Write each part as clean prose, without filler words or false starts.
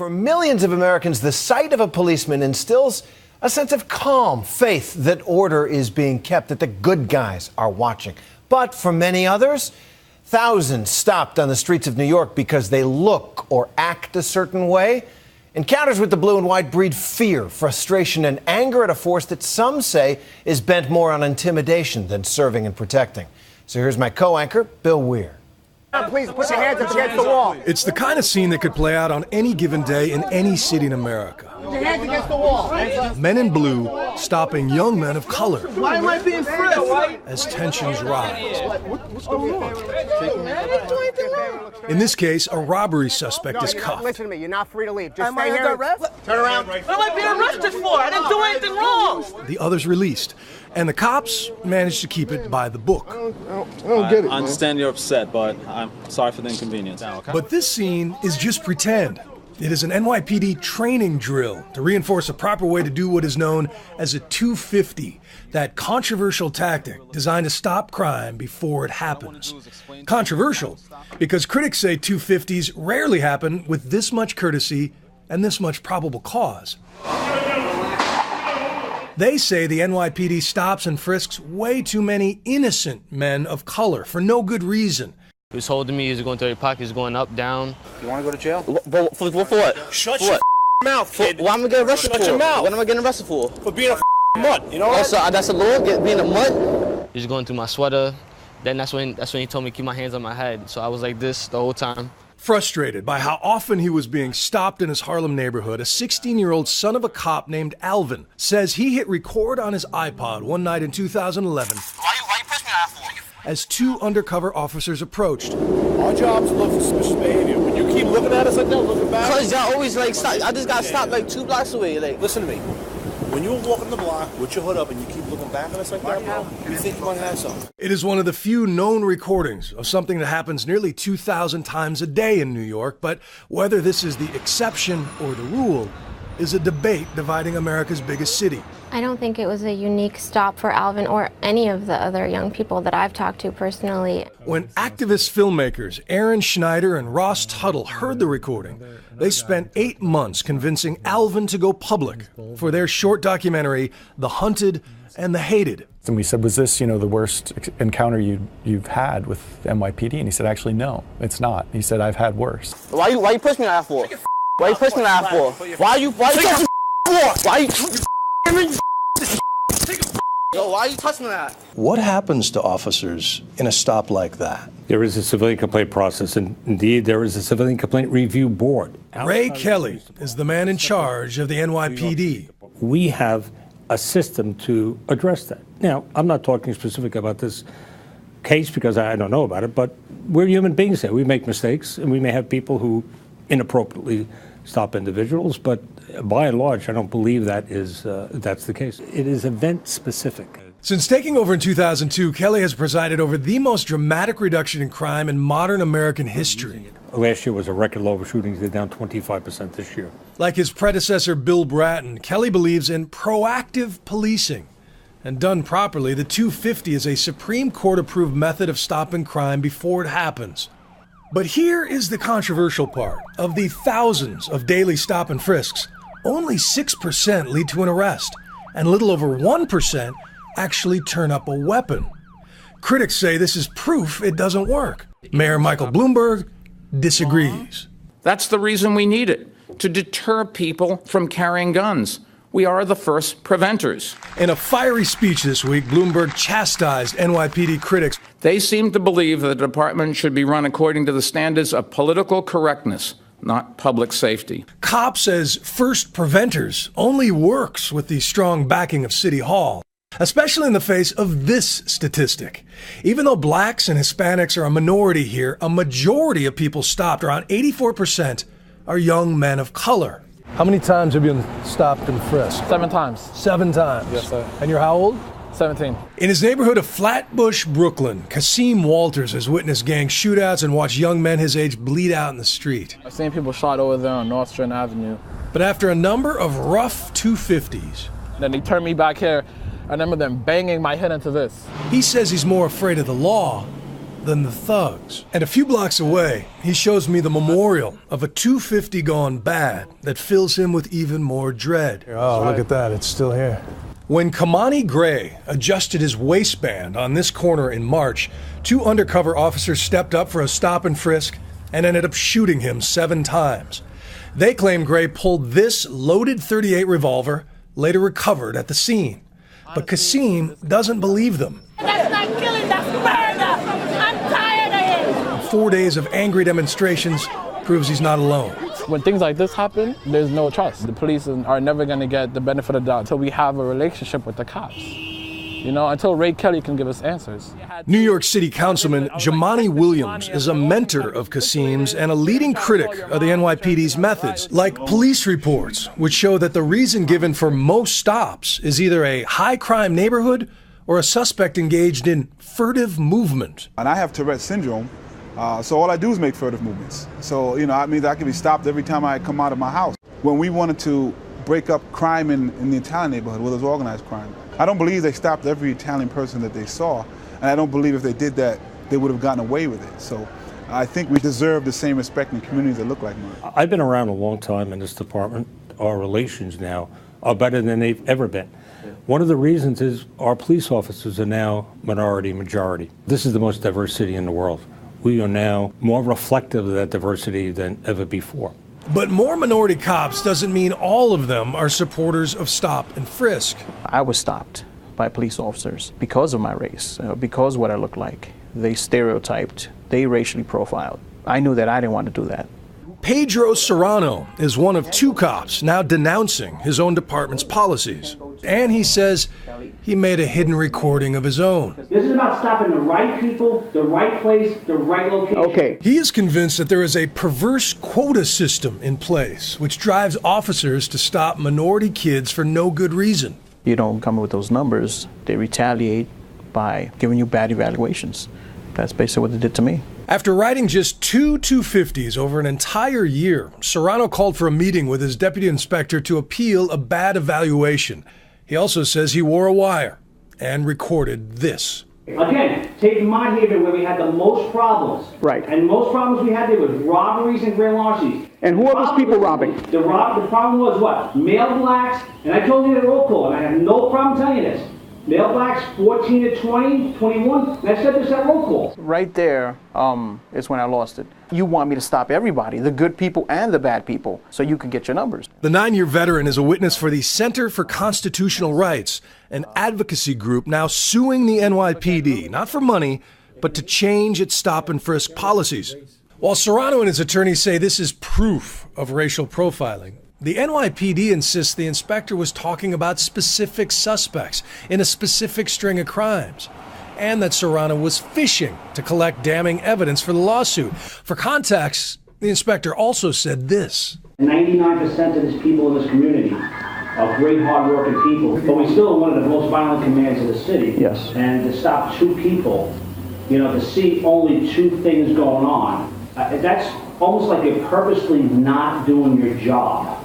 For millions of Americans, the sight of a policeman instills a sense of calm, faith that order is being kept, that the good guys are watching. But for many others, thousands stopped on the streets of New York because they look or act a certain way. Encounters with the blue and white breed fear, frustration, and anger at a force that some say is bent more on intimidation than serving and protecting. So here's my co-anchor, Bill Weir. Please put your hands up against the wall. It's the kind of scene that could play out on any given day in any city in America. Put your hands against the wall. Men in blue stopping young men of color. Why am I being frisked? As tensions rise. What's going on? In this case, a robbery suspect is cuffed. Listen to me. You're not free to leave. Just stay here. Turn around. What am I being arrested for? I didn't do anything wrong. The others released, and the cops managed to keep it by the book. I don't get it. I understand you're upset, but I'm sorry for the inconvenience. But this scene is just pretend. It is an NYPD training drill to reinforce a proper way to do what is known as a 250, that controversial tactic designed to stop crime before it happens. Controversial because critics say 250s rarely happen with this much courtesy and this much probable cause. They say the NYPD stops and frisks way too many innocent men of color for no good reason. He was holding me, he was going through your pocket, he was going up, down. You want to go to jail? For what? Shut your mouth, kid. What am I getting arrested for? Shut your mouth. What am I getting arrested for? For being a mutt, you know Also, that's a law, being a mutt? He was going through my sweater. Then that's when he told me to keep my hands on my head. So I was like this the whole time. Frustrated by how often he was being stopped in his Harlem neighborhood, a 16-year-old son of a cop named Alvin says he hit record on his iPod one night in 2011. Why you push me out for? As two undercover officers approached. Our job is to look for suspicious behavior. When you keep looking at us like that, looking back. Because y'all always like stop. I just got stopped like 2 blocks away. Like, Listen to me. When you're walking the block with your hood up and you keep looking back at us like that, bro, you think you might have something. It is one of the few known recordings of something that happens nearly 2,000 times a day in New York, but whether this is the exception or the rule is a debate dividing America's biggest city. I don't think it was a unique stop for Alvin or any of the other young people that I've talked to personally. When activist filmmakers Aaron Schneider and Ross Tuttle heard the recording, they spent 8 months convincing Alvin to go public for their short documentary, The Hunted and the Hated. And we said, was this, the worst encounter you've had with NYPD? And he said, actually, no, it's not. He said, I've had worse. why you push me out for? Why you push me out for? Why you touching me? Why you? Yo, why you touching that? What happens to officers in a stop like that? There is a civilian complaint process, and indeed there is a civilian complaint review board. Ray Kelly is the man in charge of the NYPD. We have a system to address that. Now, I'm not talking specific about this case because I don't know about it, but we're human beings here. We make mistakes, and we may have people who inappropriately stop individuals, but by and large, I don't believe that's the case. It is event specific. Since taking over in 2002, Kelly has presided over the most dramatic reduction in crime in modern American history. Last year was a record low of shootings. They're down 25% this year. Like his predecessor, Bill Bratton, Kelly believes in proactive policing. And done properly, the 250 is a Supreme Court-approved method of stopping crime before it happens. But here is the controversial part. Of the thousands of daily stop and frisks, only 6% lead to an arrest, and a little over 1% actually turn up a weapon. Critics say this is proof it doesn't work. Mayor Michael Bloomberg disagrees. That's the reason we need it, to deter people from carrying guns. We are the first preventers. In a fiery speech this week, Bloomberg chastised NYPD critics. They seem to believe that the department should be run according to the standards of political correctness, not public safety. Cop says first preventers only works with the strong backing of City Hall, especially in the face of this statistic. Even though blacks and Hispanics are a minority here, a majority of people stopped, around 84%, are young men of color. How many times have you been stopped and frisked? 7 times. 7 times? Yes, sir. And you're how old? 17. In his neighborhood of Flatbush, Brooklyn, Kasim Walters has witnessed gang shootouts and watched young men his age bleed out in the street. I've seen people shot over there on North Strand Avenue. But after a number of rough 250s... Then they turned me back here. I remember them banging my head into this. He says he's more afraid of the law than the thugs. And a few blocks away, he shows me the memorial of a 250 gone bad that fills him with even more dread. Oh, look at that. It's still here. When Kamani Gray adjusted his waistband on this corner in March, 2 undercover officers stepped up for a stop and frisk and ended up shooting him 7 times. They claim Gray pulled this loaded .38 revolver, later recovered at the scene. But Kasim doesn't believe them. That's not killing, that's murder! I'm tired of it! 4 days of angry demonstrations proves he's not alone. When things like this happen, there's no trust. The police are never going to get the benefit of the doubt until we have a relationship with the cops. You know, until Ray Kelly can give us answers. New York City Councilman Jamani Williams is a mentor of Kasim's and a leading critic of the NYPD's methods, like police reports, which show that the reason given for most stops is either a high-crime neighborhood or a suspect engaged in furtive movement. And I have Tourette's syndrome, so all I do is make furtive movements. So, you know, that means I can be stopped every time I come out of my house. When we wanted to break up crime in the Italian neighborhood, where there's organized crime, I don't believe they stopped every Italian person that they saw, and I don't believe if they did that, they would have gotten away with it. So I think we deserve the same respect in communities that look like mine. I've been around a long time in this department. Our relations now are better than they've ever been. One of the reasons is our police officers are now minority majority. This is the most diverse city in the world. We are now more reflective of that diversity than ever before. But more minority cops doesn't mean all of them are supporters of stop and frisk. I was stopped by police officers because of my race, because of what I look like. They stereotyped, they racially profiled. I knew that I didn't want to do that. Pedro Serrano is one of 2 cops now denouncing his own department's policies. And he says he made a hidden recording of his own. This is about stopping the right people, the right place, the right location. Okay. He is convinced that there is a perverse quota system in place, which drives officers to stop minority kids for no good reason. You don't come up with those numbers, they retaliate by giving you bad evaluations. That's basically what they did to me. After riding just 2 250s over an entire year, Serrano called for a meeting with his deputy inspector to appeal a bad evaluation. He also says he wore a wire and recorded this. Again, take Mott-Haven where we had the most problems. Right. And most problems we had there was robberies and grand larcenies. And who are those people robbing? The problem was what? Male blacks, and I told you the roll call, and I have no problem telling you this. Male blacks 14 to 20, 21, and I said this at roll call. Right there is when I lost it. You want me to stop everybody, the good people and the bad people, so you can get your numbers. The 9-year veteran is a witness for the Center for Constitutional Rights, an advocacy group now suing the NYPD, not for money, but to change its stop and frisk policies. While Serrano and his attorneys say this is proof of racial profiling, the NYPD insists the inspector was talking about specific suspects in a specific string of crimes, and that Serrano was fishing to collect damning evidence for the lawsuit. For context, the inspector also said this. 99% of these people in this community are great, hard-working people, but we still are one of the most violent commands in the city. Yes. And to stop 2 people, you know, to see only 2 things going on, that's almost like you're purposely not doing your job.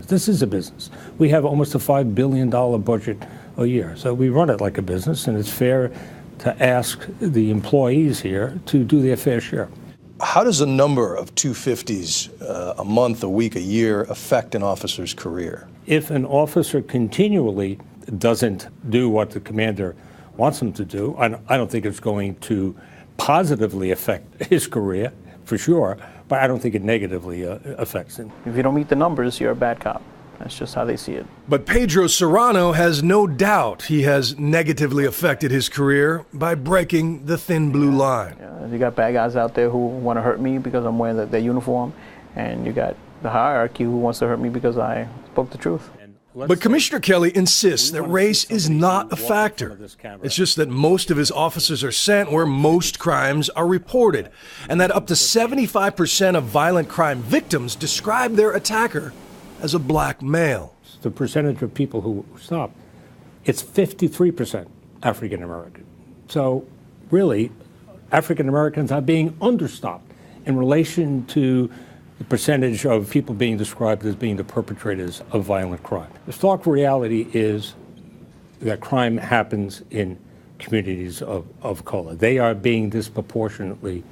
This is a business. We have almost a $5 billion budget a year. So we run it like a business, and it's fair to ask the employees here to do their fair share. How does a number of 250s a month, a week, a year affect an officer's career? If an officer continually doesn't do what the commander wants him to do, I don't think it's going to positively affect his career, for sure, but I don't think it negatively affects him. If you don't meet the numbers, you're a bad cop. That's just how they see it. But Pedro Serrano has no doubt he has negatively affected his career by breaking the thin blue line. Yeah, you got bad guys out there who want to hurt me because I'm wearing their uniform, and you got the hierarchy who wants to hurt me because I spoke the truth. But Commissioner Kelly insists that race is not a factor. It's just that most of his officers are sent where most crimes are reported, and that up to 75% of violent crime victims describe their attacker as a black male. The percentage of people who stop, it's 53% African American. So really, African Americans are being understopped in relation to the percentage of people being described as being the perpetrators of violent crime. The stark reality is that crime happens in communities of color. They are being disproportionately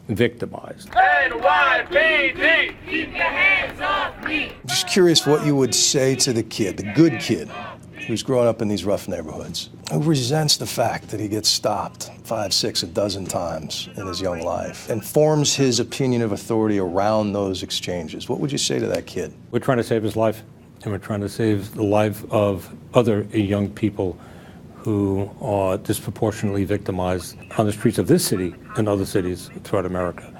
victimized. NYPD, keep your hands off me. I'm just curious what you would say to the kid, the good kid, who's grown up in these rough neighborhoods, who resents the fact that he gets stopped 5, 6, a dozen times in his young life and forms his opinion of authority around those exchanges. What would you say to that kid? We're trying to save his life, and we're trying to save the life of other young people who are disproportionately victimized on the streets of this city and other cities throughout America.